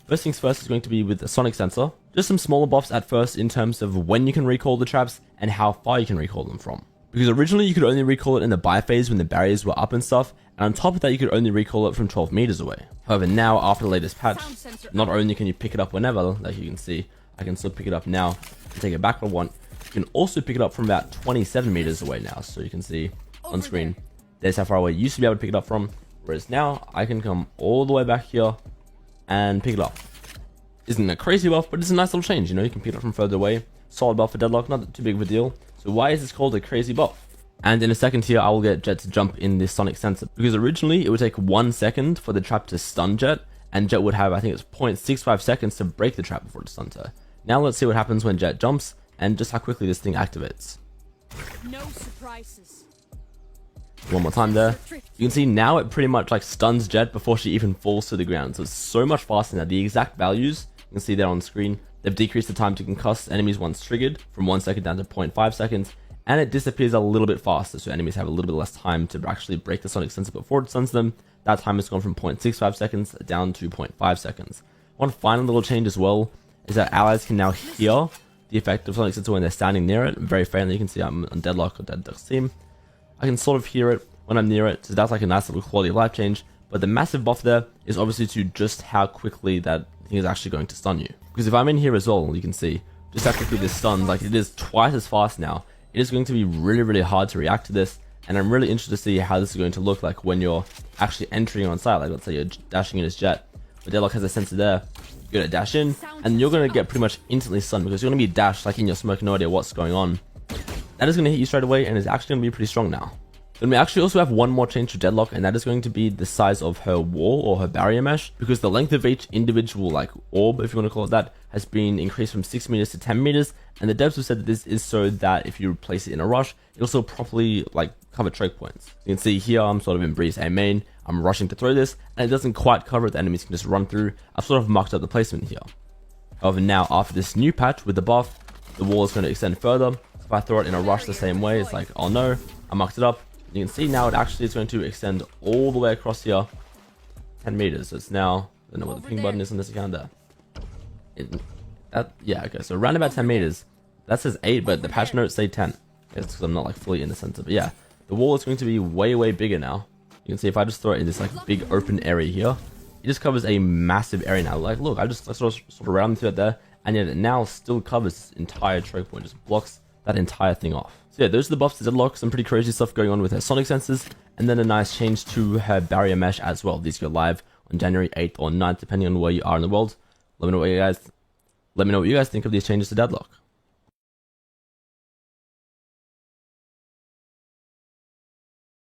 First things first is going to be with the sonic sensor. Just some smaller buffs at first in terms of when you can recall the traps and how far you can recall them from. Because originally you could only recall it in the buy phase when the barriers were up and stuff, and on top of that you could only recall it from 12 meters away. However, now after the latest patch, not only can you pick it up whenever, like you can see, I can still pick it up now and take it back if I want. You can also pick it up from about 27 meters away now, so you can see on screen, there's how far away you used to be able to pick it up from, whereas now I can come all the way back here and pick it up. Isn't a crazy buff, but it's a nice little change, you know, you can pick it up from further away. Solid buff for Deadlock, not too big of a deal. So why is this called a crazy buff? And in a second here, I will get Jet to jump in this sonic sensor, because originally it would take 1 second for the trap to stun Jet, and Jet would have, I think it's 0.65 seconds to break the trap before it stuns her. Now let's see what happens when Jet jumps, and just how quickly this thing activates. No surprises. One more time there. You can see now it pretty much like stuns Jet before she even falls to the ground. So it's so much faster now. The exact values, you can see there on screen. They've decreased the time to concuss enemies once triggered from 1 second down to 0.5 seconds. And it disappears a little bit faster, so enemies have a little bit less time to actually break the sonic sensor before it stuns them. That time has gone from 0.65 seconds down to 0.5 seconds. One final little change as well is that allies can now hear the effect of sonic sensor when they're standing near it. Very faintly, you can see I'm on Deadlock or Deadlock's team. I can sort of hear it when I'm near it, so that's like a nice little quality of life change. But the massive buff there is obviously to just how quickly that thing is actually going to stun you. Because if I'm in here as well, you can see just how quickly this stuns, like it is twice as fast now. It is going to be really, really hard to react to this. And I'm really interested to see how this is going to look like when you're actually entering on site. Like let's say you're dashing in his jet, but Deadlock has a sensor there. You're gonna dash in, and you're gonna get pretty much instantly stunned because you're gonna be dashed like in your smoke, no idea what's going on. That is gonna hit you straight away, and is actually gonna be pretty strong now. Then we actually also have one more change to Deadlock, and that is going to be the size of her wall or her barrier mesh, because the length of each individual like orb, if you want to call it that, has been increased from 6 meters to 10 meters, and the devs have said that this is so that if you place it in a rush, it'll still properly like cover choke points. You can see here I'm sort of in Breeze A main, I'm rushing to throw this, and it doesn't quite cover it, the enemies can just run through. I've sort of mucked up the placement here. However, now after this new patch with the buff, the wall is going to extend further. If I throw it in a rush the same way, it's like, oh no, I mucked it up. You can see now it actually is going to extend all the way across here, 10 meters. So it's now, I don't know what the ping button is on this account there. Yeah, okay, so around about 10 meters. That says 8, but the patch notes say 10. It's because I'm not like fully in the center, but yeah, the wall is going to be way, way bigger now. You can see if I just throw it in this like big open area here, it just covers a massive area now. Like, look, I just sort of rounded through it there, and yet it now still covers this entire choke point, just blocks that entire thing off. So yeah, those are the buffs to Deadlock. Some pretty crazy stuff going on with her sonic sensors, and then a nice change to her barrier mesh as well. These go live on January 8th or 9th, depending on where you are in the world. Let me know what you guys think of these changes to Deadlock.